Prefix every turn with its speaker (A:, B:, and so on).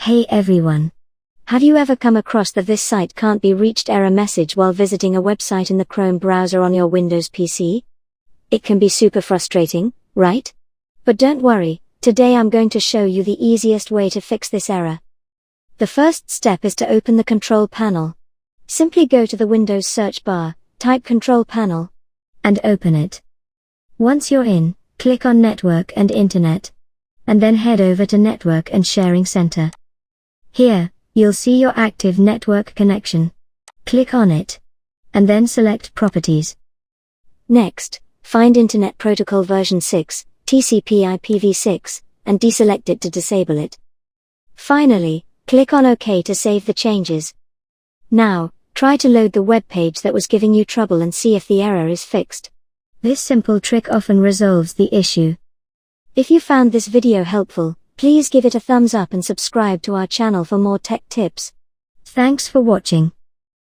A: Hey everyone. Have you ever come across the "this site can't be reached" error message while visiting a website in the Chrome browser on your Windows PC? It can be super frustrating, right? But don't worry, today I'm going to show you the easiest way to fix this error. The first step is to open the control panel. Simply go to the Windows search bar, type Control Panel, and open it. Once you're in, click on Network and Internet, and then head over to Network and Sharing Center. Here, you'll see your active network connection. Click on it, and then select Properties. Next, find Internet Protocol version 6, TCP/IPv6, and deselect it to disable it. Finally, click on OK to save the changes. Now, try to load the web page that was giving you trouble and see if the error is fixed. This simple trick often resolves the issue. If you found this video helpful, please give it a thumbs up and subscribe to our channel for more tech tips. Thanks for watching.